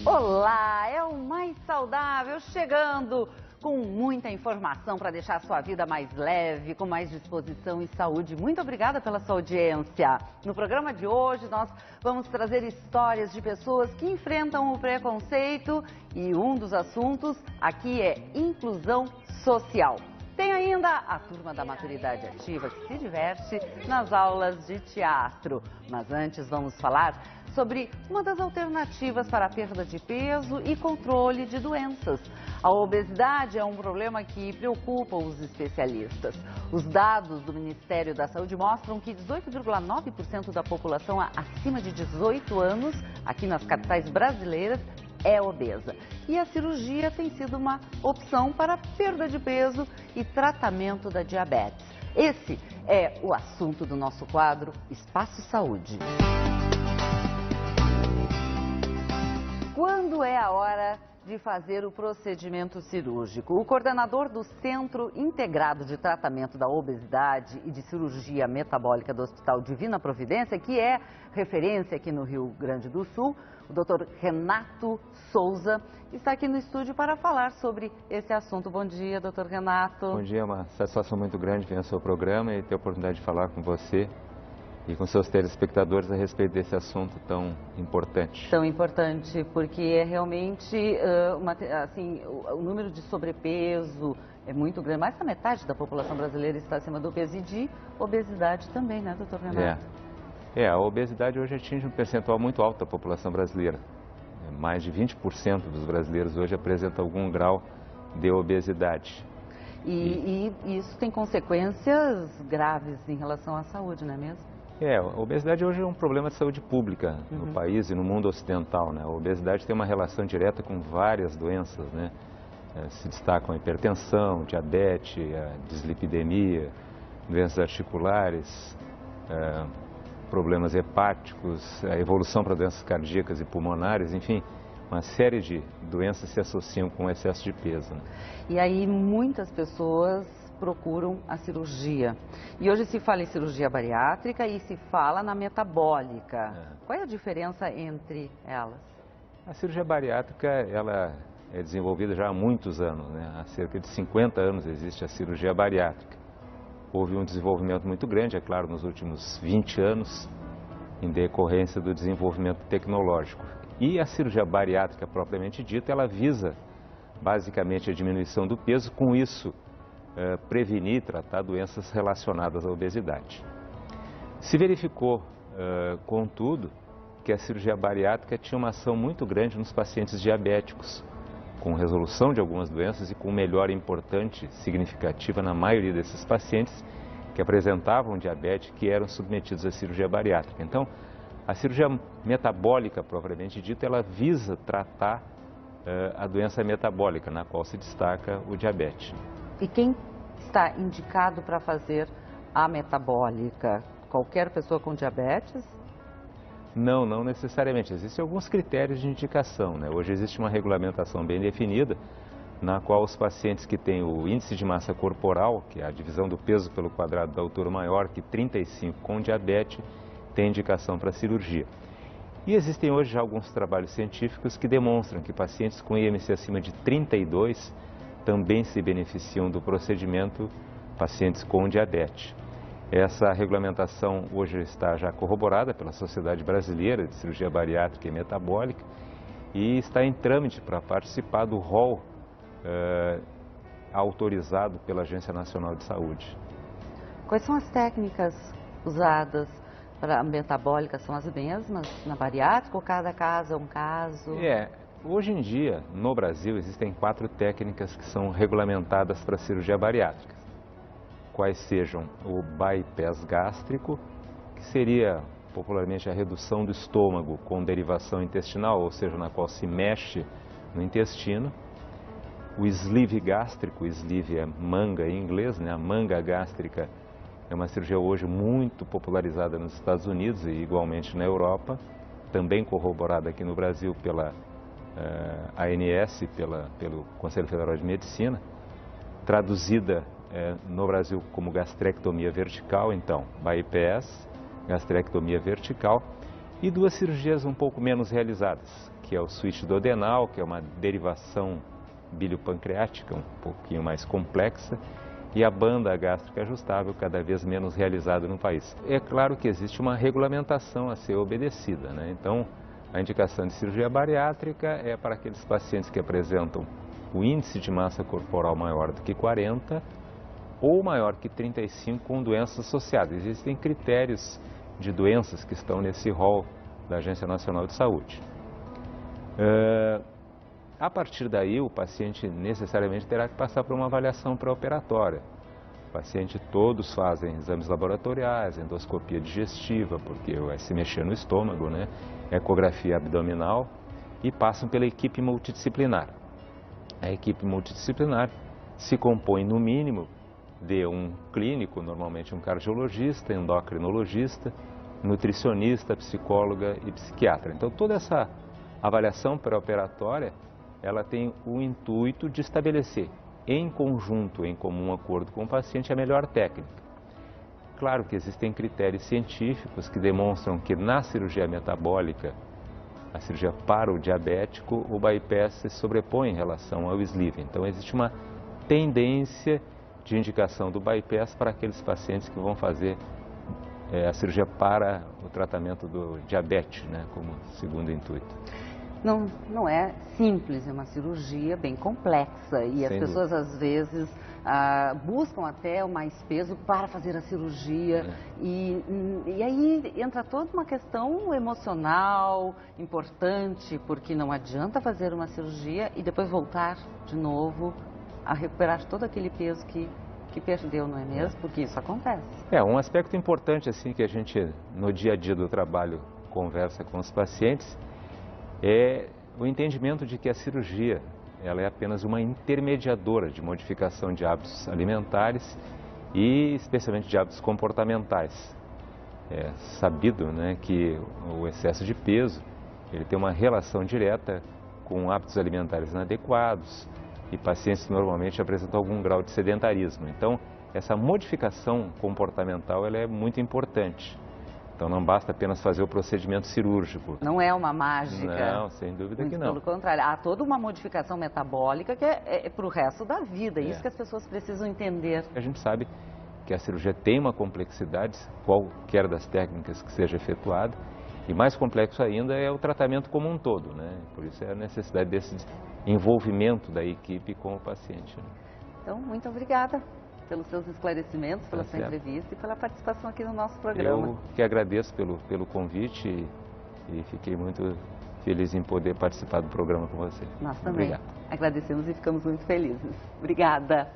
Olá, é o Mais Saudável chegando com muita informação para deixar a sua vida mais leve, com mais disposição e saúde. Muito obrigada pela sua audiência. No programa de hoje nós vamos trazer histórias de pessoas que enfrentam o preconceito e um dos assuntos aqui é inclusão social. Tem ainda a turma da maturidade ativa que se diverte nas aulas de teatro. Mas antes vamos falar sobre uma das alternativas para a perda de peso e controle de doenças. A obesidade é um problema que preocupa os especialistas. Os dados do Ministério da Saúde mostram que 18,9% da população acima de 18 anos, aqui nas capitais brasileiras, é obesa. E a cirurgia tem sido uma opção para perda de peso e tratamento da diabetes. Esse é o assunto do nosso quadro Espaço Saúde. Quando é a hora de fazer o procedimento cirúrgico? O coordenador do Centro Integrado de Tratamento da Obesidade e de Cirurgia Metabólica do Hospital Divina Providência, que é referência aqui no Rio Grande do Sul, o Dr. Renato Souza, está aqui no estúdio para falar sobre esse assunto. Bom dia, Dr. Renato. Bom dia, é uma satisfação muito grande vir ao seu programa e ter a oportunidade de falar com você e com seus telespectadores a respeito desse assunto tão importante. Tão importante, porque é realmente, o número de sobrepeso é muito grande. Mais da metade da população brasileira está acima do peso e de obesidade também, né, doutor Renato? A obesidade hoje atinge um percentual muito alto da população brasileira. Mais de 20% dos brasileiros hoje apresentam algum grau de obesidade. E isso tem consequências graves em relação à saúde, não é mesmo? A obesidade hoje é um problema de saúde pública no país e no mundo ocidental, né? A obesidade tem uma relação direta com várias doenças, né? Se destacam a hipertensão, diabetes, a dislipidemia, doenças articulares, problemas hepáticos, a evolução para doenças cardíacas e pulmonares, enfim, uma série de doenças se associam com o excesso de peso, né? E aí muitas pessoas procuram a cirurgia. E hoje se fala em cirurgia bariátrica e se fala na metabólica. Qual é a diferença entre elas? A cirurgia bariátrica, ela é desenvolvida já há muitos anos, né? Há cerca de 50 anos existe a cirurgia bariátrica. Houve um desenvolvimento muito grande, é claro, nos últimos 20 anos, em decorrência do desenvolvimento tecnológico. E a cirurgia bariátrica, propriamente dita, ela visa basicamente a diminuição do peso, com isso prevenir e tratar doenças relacionadas à obesidade. Se verificou, contudo, que a cirurgia bariátrica tinha uma ação muito grande nos pacientes diabéticos, com resolução de algumas doenças e com melhora importante, significativa na maioria desses pacientes que apresentavam diabetes que eram submetidos à cirurgia bariátrica. Então, a cirurgia metabólica, propriamente dita, ela visa tratar a doença metabólica, na qual se destaca o diabetes. E quem está indicado para fazer a metabólica? Qualquer pessoa com diabetes? Não, não necessariamente. Existem alguns critérios de indicação, né? Hoje existe uma regulamentação bem definida, na qual os pacientes que têm o índice de massa corporal, que é a divisão do peso pelo quadrado da altura maior que 35 com diabetes, têm indicação para cirurgia. E existem hoje já alguns trabalhos científicos que demonstram que pacientes com IMC acima de 32 também se beneficiam do procedimento, pacientes com diabetes. Essa regulamentação hoje está já corroborada pela Sociedade Brasileira de Cirurgia Bariátrica e Metabólica e está em trâmite para participar do rol autorizado pela Agência Nacional de Saúde. Quais são as técnicas usadas para a metabólica? São as mesmas na bariátrica ou cada caso é um caso? Hoje em dia, no Brasil, existem 4 técnicas que são regulamentadas para cirurgia bariátrica. Quais sejam o bypass gástrico, que seria popularmente a redução do estômago com derivação intestinal, ou seja, na qual se mexe no intestino. O sleeve gástrico, sleeve é manga em inglês, né? A manga gástrica é uma cirurgia hoje muito popularizada nos Estados Unidos e igualmente na Europa, também corroborada aqui no Brasil pela ANS, pelo Conselho Federal de Medicina, traduzida no Brasil como gastrectomia vertical, então, bypass, gastrectomia vertical, E 2 cirurgias um pouco menos realizadas, que é o switch duodenal, que é uma derivação biliopancreática um pouquinho mais complexa, e a banda gástrica ajustável, cada vez menos realizada no país. É claro que existe uma regulamentação a ser obedecida, né? Então, a indicação de cirurgia bariátrica é para aqueles pacientes que apresentam o índice de massa corporal maior do que 40 ou maior que 35 com doenças associadas. Existem critérios de doenças que estão nesse rol da Agência Nacional de Saúde. A partir daí, o paciente necessariamente terá que passar por uma avaliação pré-operatória. O paciente, todos fazem exames laboratoriais, endoscopia digestiva, porque vai se mexer no estômago, né? Ecografia abdominal, e passam pela equipe multidisciplinar. A equipe multidisciplinar se compõe, no mínimo, de um clínico, normalmente um cardiologista, endocrinologista, nutricionista, psicóloga e psiquiatra. Então, toda essa avaliação pré-operatória, ela tem o intuito de estabelecer, em conjunto, em comum acordo com o paciente, a melhor técnica. Claro que existem critérios científicos que demonstram que na cirurgia metabólica, a cirurgia para o diabético, o bypass se sobrepõe em relação ao sleeve. Então, existe uma tendência de indicação do bypass para aqueles pacientes que vão fazer a cirurgia para o tratamento do diabetes, né, como segundo intuito. Não é simples, é uma cirurgia bem complexa e as pessoas às vezes buscam até o mais peso para fazer a cirurgia e aí entra toda uma questão emocional importante, porque não adianta fazer uma cirurgia e depois voltar de novo a recuperar todo aquele peso que perdeu, não é mesmo? Porque isso acontece. Um aspecto importante assim que a gente no dia a dia do trabalho conversa com os pacientes é o entendimento de que a cirurgia ela é apenas uma intermediadora de modificação de hábitos alimentares e especialmente de hábitos comportamentais. É sabido, né, que o excesso de peso ele tem uma relação direta com hábitos alimentares inadequados e pacientes que normalmente apresentam algum grau de sedentarismo. Então, essa modificação comportamental ela é muito importante. Então não basta apenas fazer o procedimento cirúrgico. Não é uma mágica. Não, sem dúvida muito que não. Pelo contrário, há toda uma modificação metabólica que é para o resto da vida. Isso que as pessoas precisam entender. A gente sabe que a cirurgia tem uma complexidade, qualquer das técnicas que seja efetuada, e mais complexo ainda é o tratamento como um todo, né? Por isso é a necessidade desse envolvimento da equipe com o paciente. Então, muito obrigada pelos seus esclarecimentos, pela sua entrevista e pela participação aqui no nosso programa. Eu que agradeço pelo convite e fiquei muito feliz em poder participar do programa com você. Nós também. Obrigado. Agradecemos e ficamos muito felizes. Obrigada.